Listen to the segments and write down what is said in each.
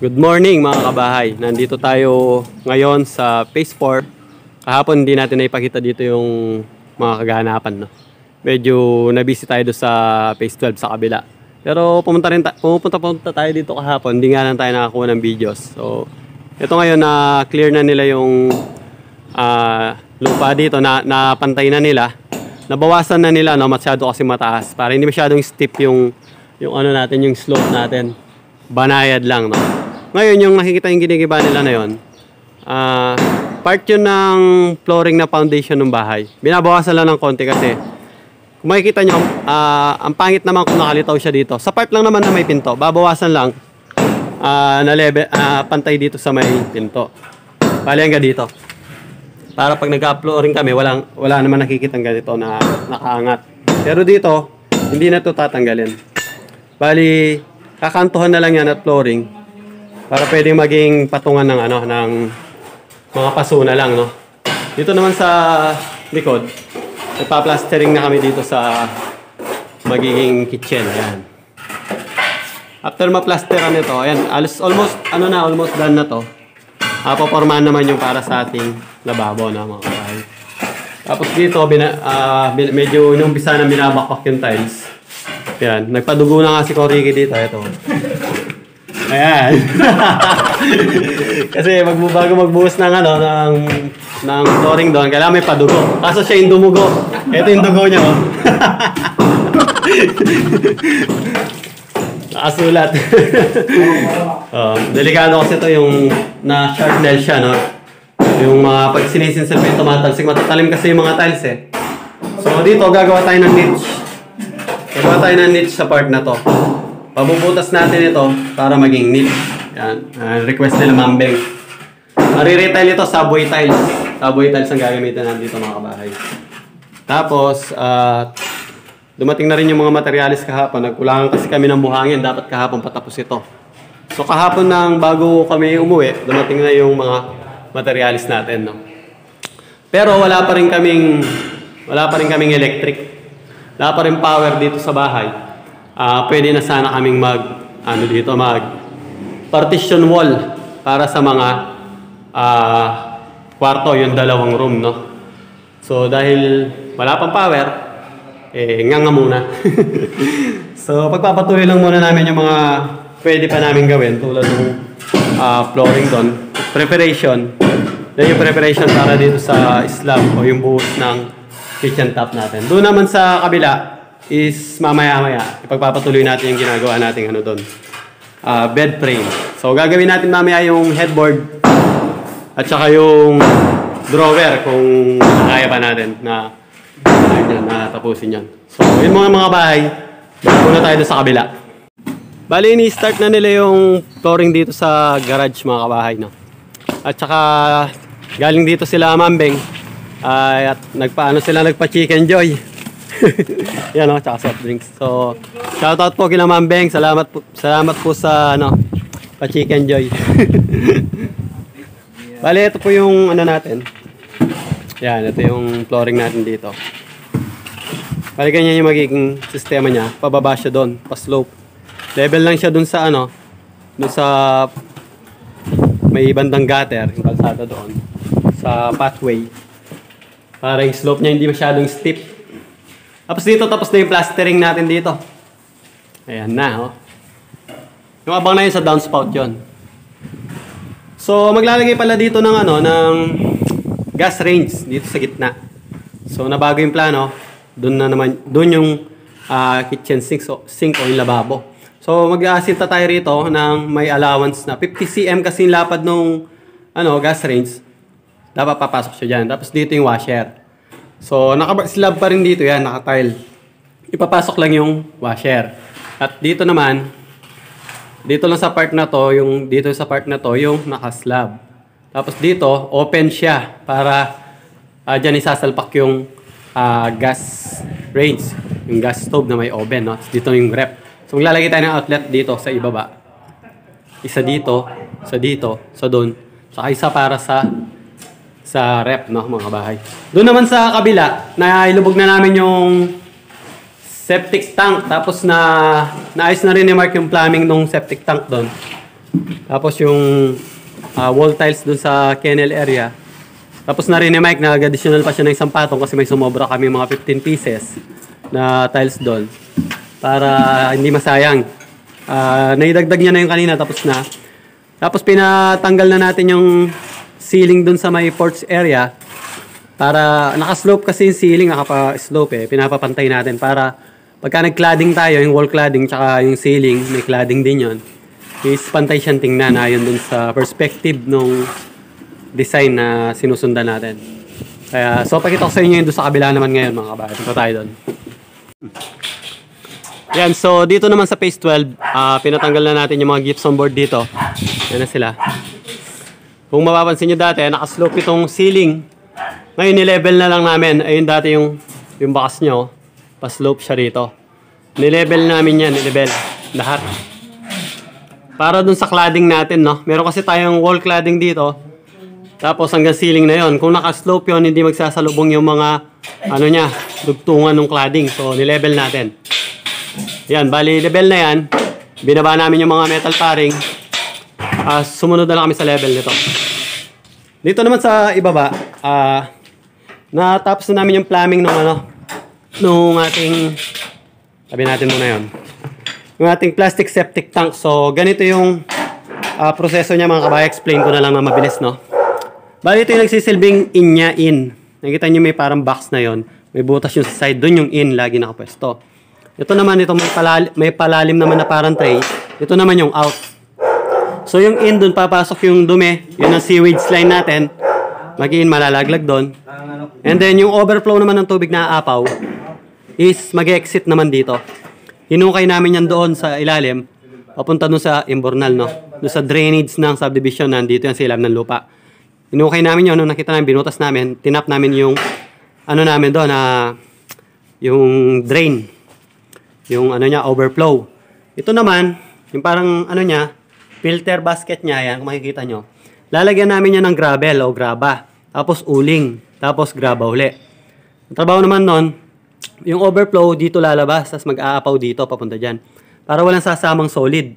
Good morning mga kabahay. Nandito tayo ngayon sa Phase 4. Kahapon hindi natin naipakita dito yung mga kaganapan, no? Medyo nabisi tayo doon sa Phase 12 sa kabila. Pero pumunta tayo dito kahapon. Hindi nga lang tayo nakakuha ng videos. So, ito ngayon na clear na nila yung lupa dito. Napantay na nila. Nabawasan na nila, no? Masyado kasi mataas. Para hindi masyadong steep yung ano natin, yung slope natin. Banayad lang, no? Ngayon, yung nakikita yung ginigiba nila na yun, part yun ng flooring na foundation ng bahay. Binabawasan lang ng konti kasi kung makikita nyo, ang pangit naman kung nakalitaw siya dito. Sa part lang naman na may pinto, babawasan lang na level, pantay dito sa may pinto. Bali hanggang dito. Para pag nag-flooring kami, wala naman nakikita ganito na nakaangat. Pero dito, hindi na ito tatanggalin. Bali, kakantuhan na lang yan at flooring. Para pwedeng maging patungan ng ng mga paso na lang, no. Dito naman sa likod, nagpa-plastering na kami dito sa magiging kitchen, ayan. After ma-plasteran nito, ayan, almost done na to. Papormahan naman yung para sa ating lababo na mga kabahay. Tapos dito, medyo inumpisa na binabakpak yung tiles. Ayan, nagpadugo na nga si Corrique dito, ito. Ayan. Kasi bago magbuhos ng ng flooring doon, kailangan may padugo. Kaso siya yung dumugo. Ito yung dugo niya, oh. Nakasulat. Delikado kasi ito yung na-sharp nail siya, no? Yung mga pag sinisinsil pa yung tumatalsik, matatalim kasi yung mga tiles, eh. So dito, gagawa tayo ng niche. Gagawa tayo ng niche sa part na to. Pabubutas natin ito para maging niche. Yan. Request nila Mambeng. Mariretail ito, subway tiles. Subway tiles ang gagamitin natin dito mga kabahay. Tapos, dumating na rin yung mga materialis kahapon. Nagkulangan kasi kami ng buhangin. Dapat kahapon patapos ito. So kahapon nang bago kami umuwi, dumating na yung mga materialis natin. No? Pero wala pa rin kaming electric. Wala pa rin power dito sa bahay. Pwede na sana kaming mag partition wall para sa mga kwarto, yung dalawang room, no? So dahil wala pang power, nga muna. So pagpapatuloy lang muna namin yung mga pwede pa namin gawin tulad ng flooring doon, preparation. Then yung preparation para dito sa slab o yung buhos ng kitchen top natin. Doon naman sa kabila is mamaya-maya ipagpapatuloy natin yung ginagawa nating doon. Bed frame. So gagawin natin mamaya yung headboard at saka yung drawer kung kaya pa natin na tapusin yan. So yun mga bahay, muna tayo doon sa kabila. Bali ni-start na nila yung flooring dito sa garage mga kabahay, no? At saka galing dito sila Mambeng at nagpa-chicken joy. Yan, no, tsaka soft drinks. So, shoutout po kila Mambeng. Salamat po sa pa-chicken joy. Bale, ito po yung natin. Yan, ito yung flooring natin dito. Bale, ganyan yung magiging sistema niya. Pababa siya doon, pa-slope. Level lang siya doon sa doon sa may bandang gutter, yung kalsada doon, sa pathway. Para yung slope niya hindi masyadong steep. Tapos dito, tapos na yung plastering natin dito. Ayan na, oh. Yung abang na yun sa downspout yun. So, maglalagay pala dito ng ng gas range dito sa gitna. So, nabago yung plano. Doon yung kitchen sink o yung lababo. So, mag-aasinta tayo rito ng may allowance na 50 cm kasi yung lapad nung gas range. Dapat papasok siya dyan. Tapos dito yung washer. So, naka-slab pa rin dito yan, naka-tile. Ipapasok lang yung washer. At dito naman, dito lang sa part na to, yung naka-slab. Tapos dito, open siya para dyan isasalpak yung gas range, yung gas stove na may oven, no? Dito yung rep. So, maglalagay tayo ng outlet dito sa ibaba. Isa dito, sa doon. Saka isa para sa rep, no, mga kabahay. Doon naman sa kabila, nailubog na namin yung septic tank. Tapos naayos na rin ni Mark yung plumbing ng septic tank doon. Tapos yung wall tiles dun sa kennel area. Tapos na rin ni Mike, nag-additional pa siya ng isang patong kasi may sumobra kami mga 15 pieces na tiles doon. Para hindi masayang. Naidagdag niya na yung kanina, tapos na. Tapos pinatanggal na natin yung ceiling dun sa may porch area. Para naka-slope kasi yung ceiling, nakapa-slope pinapapantay natin para pagka nag-cladding tayo, yung wall cladding tsaka yung ceiling, may cladding din yon, is pantay siyang tingnan ayon dun sa perspective nung design na sinusundan natin. Kaya, so pakita ko sa inyo yung doon sa kabila naman ngayon mga kabayan. Ito tayo doon. Yan, so dito naman sa phase 12, pinatanggal na natin yung mga gypsum board dito. Yan na sila. Kung mapapansin nyo dati, nakaslope itong ceiling. Ngayon, nilevel na lang namin. Ayun dati yung bakas nyo, pa-slope siya rito. Nilevel namin yan, nilevel. Lahat. Para dun sa cladding natin, no? Meron kasi tayong wall cladding dito. Tapos hanggang ceiling na yon. Kung naka-slope yon, hindi magsasalubong yung mga ano niya, dugtungan ng cladding. So ni-level natin. Yan, bali level na yan. Binaba namin yung mga metal paring. Sumunod na lang kami sa level nito. Dito naman sa ibaba, natapos na namin yung plumbing ng nung ating, sabi natin muna yon, yung ating plastic septic tank. So ganito yung proseso niya mga kabay. Explain ko na lang na mabilis, no? Bali ito yung nagsisilbing in niya, in. Nakita nyo may parang box na yon. May butas yung sa side. Doon yung in lagi nakapwesto. Ito naman, ito may palalim naman na parang tray. Ito naman yung out. So yung in, doon papasok yung dumi. Yun ang sewage line natin. Mag-in, malalaglag doon. And then yung overflow naman ng tubig na aapaw is mag-exit naman dito. Hinukay namin yan doon sa ilalim. Papunta doon sa imbornal, no? Doon sa drainage ng subdivision. Nandito yan sa ilalim ng lupa. Inukay namin yun, nung nakita namin, binutas namin, tinap namin yung, ano namin doon, yung drain. Yung, ano niya, overflow. Ito naman, yung parang, ano niya, filter basket niya, yan, kung makikita nyo. Lalagyan namin yan ng gravel o graba. Tapos uling. Tapos graba uli. Ang trabaho naman nun, yung overflow dito lalabas, tapos mag-aapaw dito, papunta dyan. Para walang sasamang solid.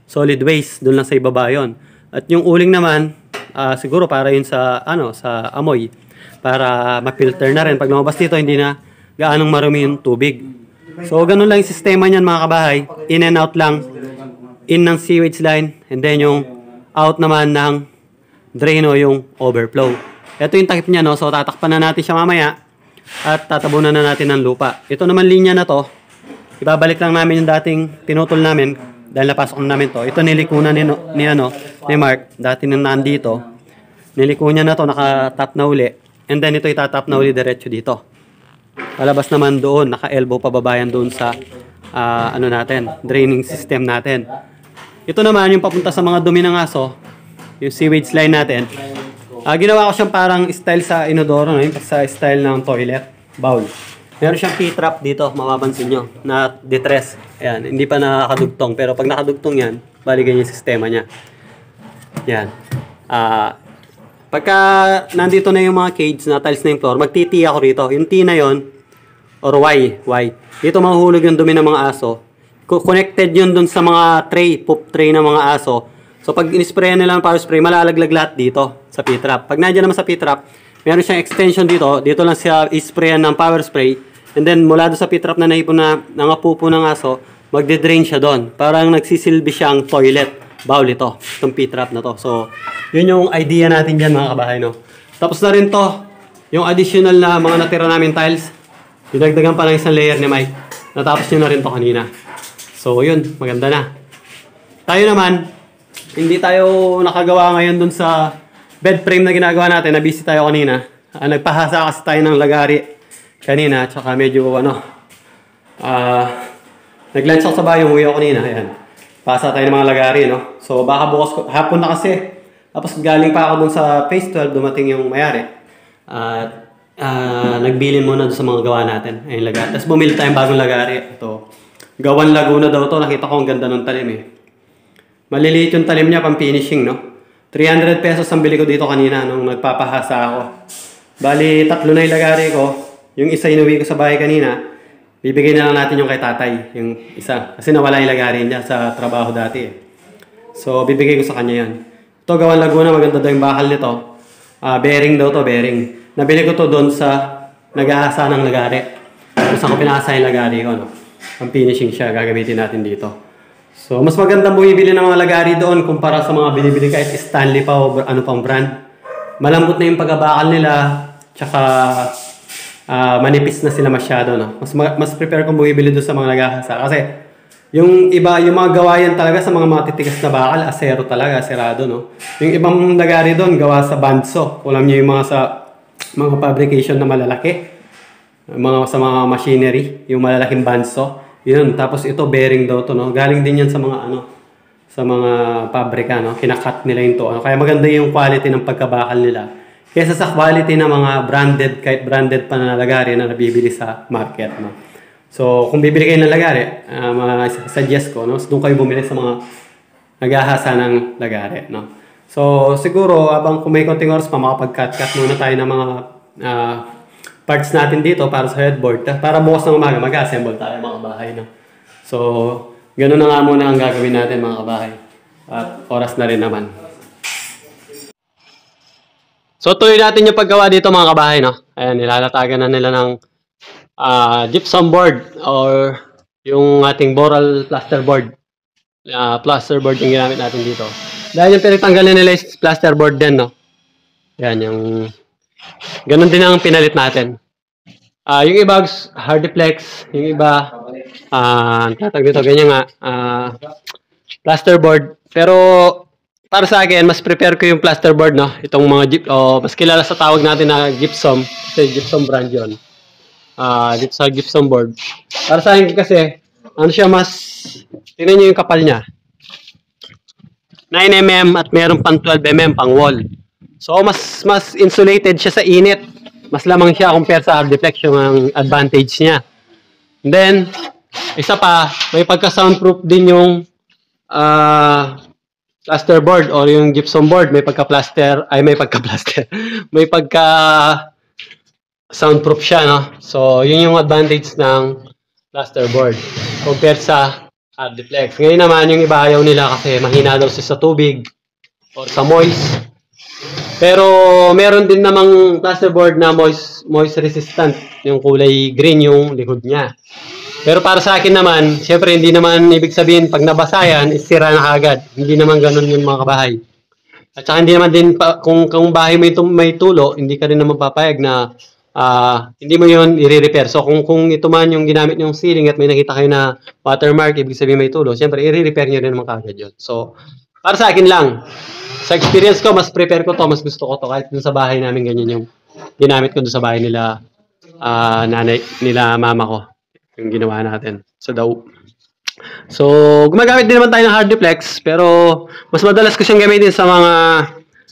Solid waste, doon lang sa ibaba yun. At yung uling naman, siguro para yun sa sa amoy, para ma-filter na rin pag lumabas dito, hindi na gaanong marumi yung tubig. So ganun lang yung sistema niyan mga kabahay, in and out lang, in ng sewage line, and then yung out naman ng drain o yung overflow. Ito yung takip niya, no? So tatakpan na natin siya mamaya at tatabunan na natin ng lupa. Ito naman linya na to, ibabalik lang namin yung dating pinutol namin dahil napasok na namin to. Ito nilikunan ni Mark, dati nang nandito. Niliko niya na to, naka-tap na uli. And then ito itatap na uli diretso dito. Palabas naman doon, naka-elbow pababayan doon sa natin, draining system natin. Ito naman yung papunta sa mga dumi ng aso, yung sewage line natin. Ginawa ko siyang parang style sa inodoro, no? Sa style ng toilet bowl. Meron siyang P-trap dito, mapapansin nyo, na detress. Ayan, hindi pa nakadugtong. Pero pag nakadugtong yan, bali ganyan yung sistema niya. Yan. Pagka nandito na yung mga cage na tiles na yung floor, magti-T ako rito. Yung T na yon or Y. Dito mahuhulog yung dumi ng mga aso. Connected yun dun sa mga tray, poop tray ng mga aso. So pag in-spray nila ng power spray, malalaglag lahat dito sa P-trap. Pag nandiyan naman sa P-trap, meron siyang extension dito. Dito lang siya isprayan ng power spray. And then mula doon sa P-trap na naipon na nangapupo ng aso, magde-drain siya doon. Parang nagsisilbi siyang toilet bowl ito. Itong P-trap na to. So, yun yung idea natin dyan mga kabahay, no? Tapos na rin to, yung additional na mga natira namin tiles. Dinagdagan pa lang isang layer ni Mike. Natapos nyo na rin to kanina. So, yun. Maganda na. Tayo naman, hindi tayo nakagawa ngayon dun sa bed frame na ginagawa natin. Na-busy tayo kanina. Nagpahasa kasi tayo ng lagari kanina, tsaka medyo nag-lunch ako sa bayo, umuwi ako kanina, ayan. Pasa tayo ng mga lagari, no? So baka bukas, hapon na kasi. Tapos galing pa ako dun sa phase 12, dumating yung mayari. At nagbilin muna dun sa mga gawa natin, ayun lagari. Tapos bumili tayong bagong lagari. Ito, Gawan Laguna daw to, nakita ko ang ganda ng talim eh. Maliliit yung talim niya, pang finishing, no? 300 pesos ang bili ko dito kanina nung nagpapahasa ako. Bali, 3 na yung lagari ko. Yung isa inuwi ko sa bahay kanina, bibigay na lang natin yung kay tatay, yung isa. Kasi nawala yung lagari niya sa trabaho dati. So, bibigay ko sa kanya yan. Ito, gawan Laguna, maganda daw yung bakal nito. Bearing daw to, bearing. Nabili ko to doon sa nag-aasa ng lagari. Kung saan ko pinasa yung lagari ko, no? Ang finishing siya, gagamitin natin dito. So, mas magandang bumibili ng mga lagari doon kumpara sa mga binibili kahit Stanley pa o ano pang brand. Malambot na yung pagkabakal nila, tsaka manipis na sila masyado, no? Mas prepare kong bumibili doon sa mga nag-aasa. Kasi, yung iba, yung mga gawayan talaga sa mga matitigas na bakal, asero talaga, aserado, no? Yung ibang lagari doon, gawa sa bandso. Alam niyo yung mga sa mga fabrication na malalaki. Sa mga machinery, yung malalaking bandso. Yun, tapos ito bearing daw to, no? Galing din yan sa mga sa mga pabrika, no? Kinakat nila yung to. Ano? Kaya maganda yung quality ng pagkabakal nila. Kaysa sa quality ng mga branded, kahit branded pa na lagari na nabibili sa market, no? So, kung bibili kayo ng lagari, suggest ko, no? So, doon kayo bumili sa mga naghahasa ng lagari, no? So, siguro, abang kung may konting oras pa, makapag-cut-cut muna tayo ng mga parts natin dito para sa headboard. Para bukas ng umaga, mag-assemble tayo mga kabahay, no? So, ganoon na nga muna ang gagawin natin mga kabahay. At oras na rin naman. So, tuloy natin yung paggawa dito mga kabahay, no? Ayan, nilalatagan na nila ng gypsum board or yung ating boral plasterboard. Plasterboard yung ginamit natin dito. Dahil yung pinagtanggalin nila is plasterboard din, no? Yan, yung ganun din ang pinalit natin. Yung iba hardiplex, yung iba tatag dito, ganyan nga, plasterboard. Pero para sa akin, mas prepare ko yung plasterboard, no? Itong mga mas kilala sa tawag natin na gypsum. Kasi gypsum brand yun. Dito sa gypsum board. Para sa akin kasi, ano siya mas, tingnan nyo yung kapal niya. 9mm at meron pang 12mm pang wall. So, mas insulated siya sa init. Mas lamang siya compare sa hardiplex yung ang advantage niya. And then, isa pa, may pagka-soundproof din yung plasterboard or yung gypsum board. May pagka-plaster, may pagka-soundproof siya, no? So, yun yung advantage ng plasterboard compared sa hardiplex. Ngayon naman, yung iba ayaw nila kasi mahina daw siya sa tubig or sa moist. Pero meron din namang plasterboard na moist resistant. Yung kulay green yung likod niya. Pero para sa akin naman, syempre hindi naman ibig sabihin pag nabasa yan, isira na agad. Hindi naman ganun yung mga kabahay. At saka hindi naman din, kung bahay may tulo, hindi ka rin naman papayag na hindi mo yun i-repair. So kung ito man yung ginamit yung ceiling at may nakita kayo na watermark, ibig sabihin may tulo, syempre i-repair nyo rin naman kagad yun. So, para sa akin lang, sa experience ko, mas prepare ko to, mas gusto ko to. Kahit dun sa bahay namin, ganyan yung ginamit ko dun sa bahay nila, mama ko. Yung ginawa natin sa daw. So, gumagamit din naman tayo ng hardiplex, pero mas madalas ko siyang gamitin sa mga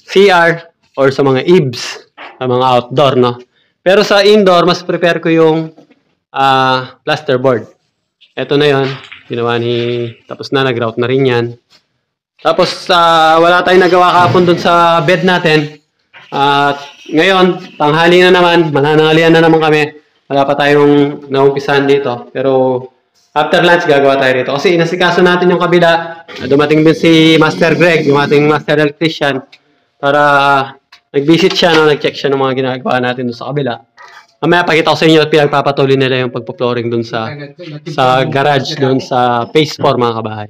CR or sa mga EBS, sa mga outdoor, no? Pero sa indoor, mas prepare ko yung plasterboard. Ito na yon, ginawa tapos na, nag-route na rin yan. Tapos, wala tayong nagawa kahapon dun sa bed natin. At ngayon, tanghali na naman, mananangalian na naman kami. Wala pa tayong naumpisahan dito. Pero after lunch, gagawa tayo dito. Kasi inasikaso natin yung kabila. Dumating din si Master Greg, yung ating Master Electrician. Para nag-visit siya, no? Nag-check siya ng mga ginagawa natin doon sa kabila. Mamaya pakita ko sa inyo at pinagpapatuloy nila yung pagpo-flooring doon sa garage doon sa Phase 4 mga kabahay.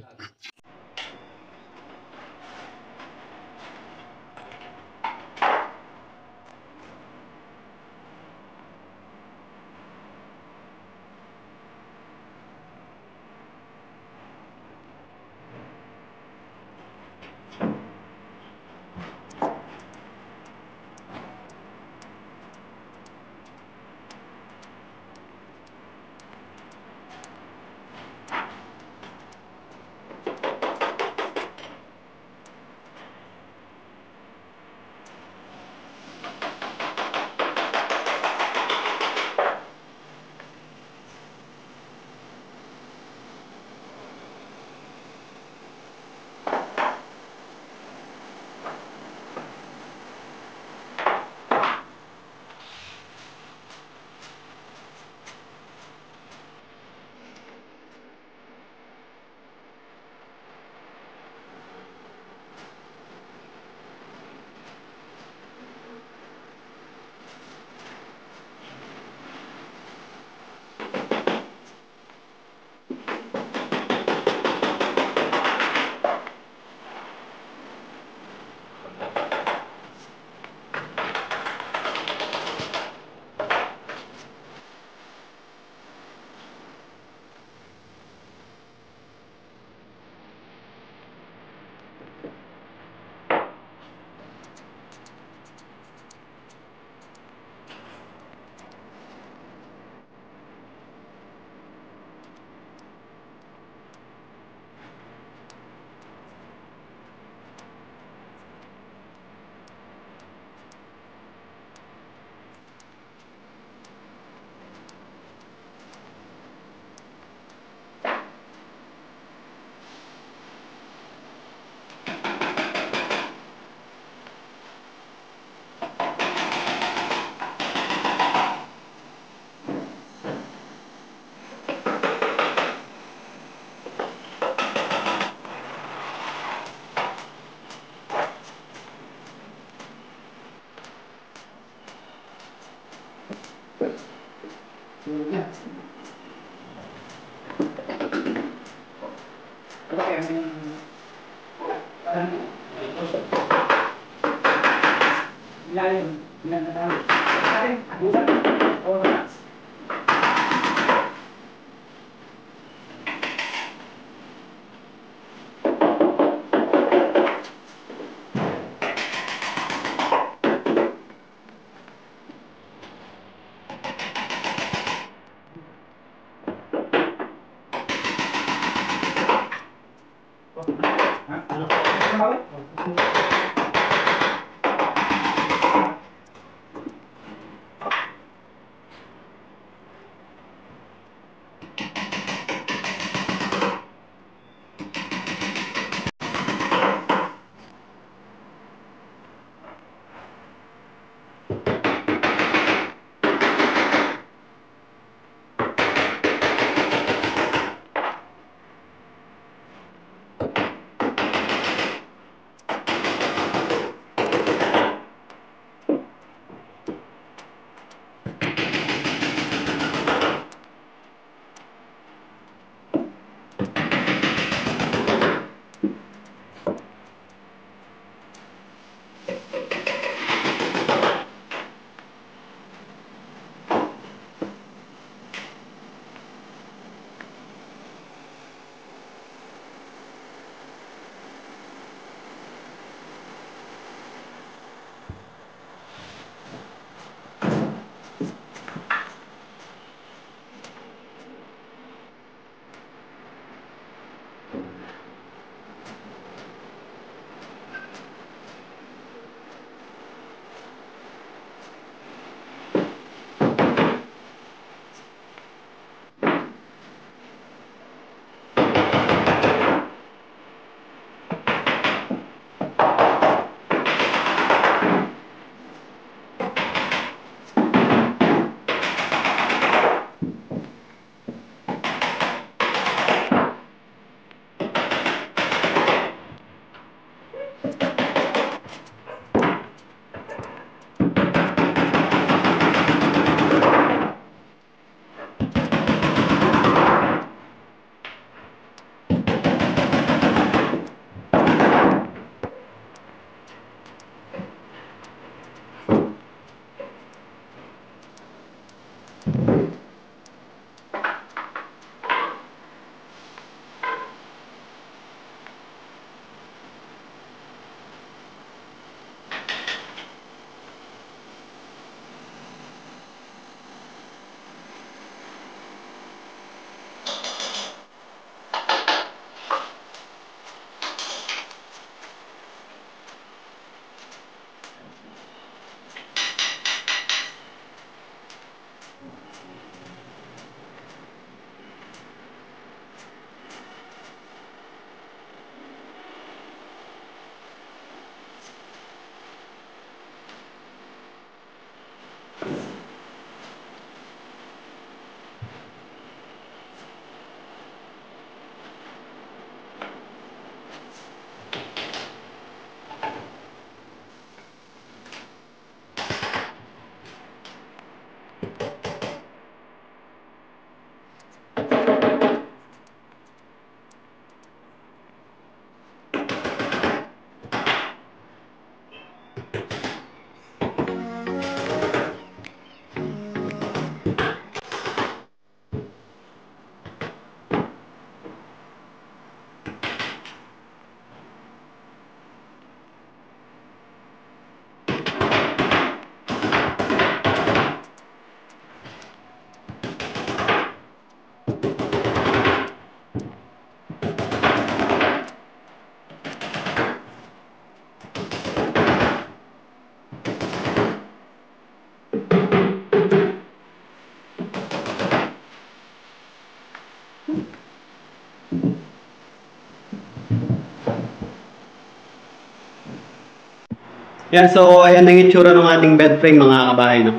Yan, so ayan ang itsura ng ating bed frame mga kabahay, no?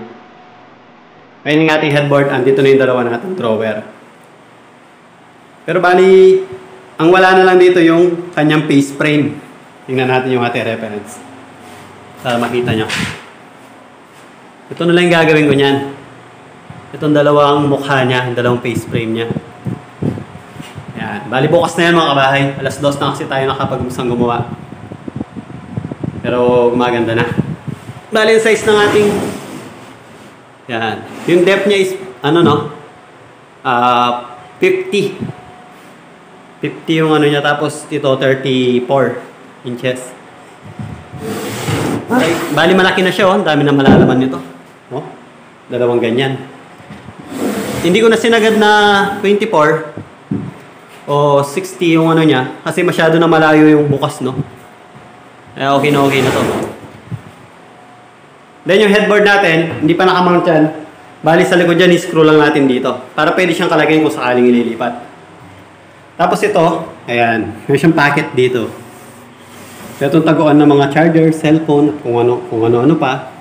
Ayan yung ating headboard, andito na yung dalawa nating drawer. Pero bali, ang wala na lang dito yung kanyang face frame. Tingnan natin yung ating reference. Para makita nyo. Ito na lang yung gagawin ko niyan. Itong dalawang mukha niya, yung dalawang face frame niya. Yan. Bali bukas na yan mga kabahay. Alas 2 na kasi tayo nakapag-umusang gumawa. Pero gumaganda na. Bali yung size ng ating... Yan. Yung depth niya is, ano no? 50. 50 yung ano niya. Tapos ito 34 inches. Okay. Bali malaki na siya. Oh. Ang dami na malalaman nito. Oh. Dalawang ganyan. Hindi ko na sinagad na 24 o 60 yung ano niya. Kasi masyado na malayo yung bukas, no? Okay na to. Then yung headboard natin, hindi pa nakamount yan. Bali sa likod dyan, i-screw lang natin dito. Para pwede siyang kalagay kung sakaling ililipat. Tapos ito, ayan, may siyang packet dito. Itong taguan ng mga charger, cellphone, kung ano pa.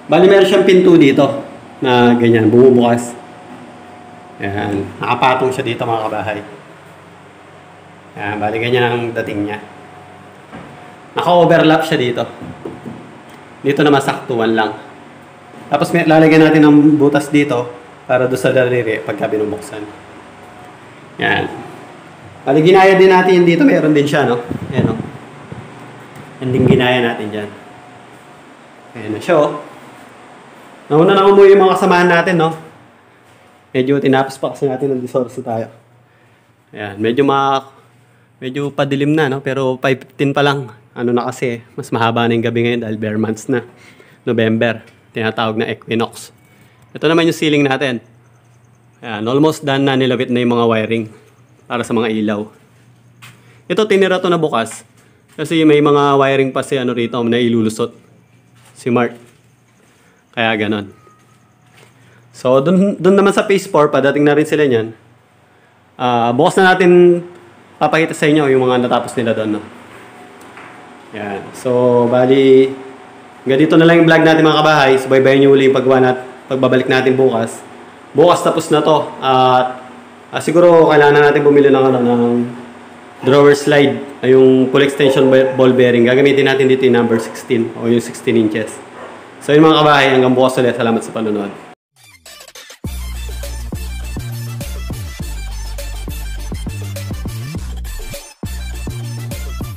Bali meron siyang pinto dito na ganyan, bumubukas. Ayan, nakapatong siya dito mga kabahay. Ayan, bali ganyan ang dating niya. Naka-overlap siya dito. Dito naman saktuan lang. Tapos may lalagyan natin ng butas dito para doon sa daliri pagka binubuksan. Yan. Bali ginaya din natin dito. Meron din siya, no? Ayan, no? Yan din ginaya natin dyan. Ayan na siya, oh. Nauna na umuwi yung mga kasamahan natin, no? Medyo tinapos pa kasi natin ng disorso tayo. Ayan. Medyo padilim na, no? Pero 5:15 pa lang. Ano na kasi, mas mahaba na yung gabi ngayon dahil bare months na. November. Tinatawag na equinox. Ito naman yung ceiling natin. Ayan, almost done na, nilawit na yung mga wiring para sa mga ilaw. Ito, tinira to na bukas. Kasi may mga wiring pa si ano rito na ilulusot. Si Mark. Kaya ganon. So, dun naman sa phase 4, padating na rin sila niyan. Bukas na natin papakita sa inyo yung mga natapos nila doon, no? Yan. So, bali, ganito na lang yung vlog natin mga kabahay. Subaybayan nyo uli yung pagbabalik natin bukas. Bukas tapos na to. At siguro kailangan natin bumili ng drawer slide. Yung full extension ball bearing. Gagamitin natin dito yung number 16 o yung 16 inches. So, yun mga kabahay, hanggang bukas ulit. Salamat sa panonood.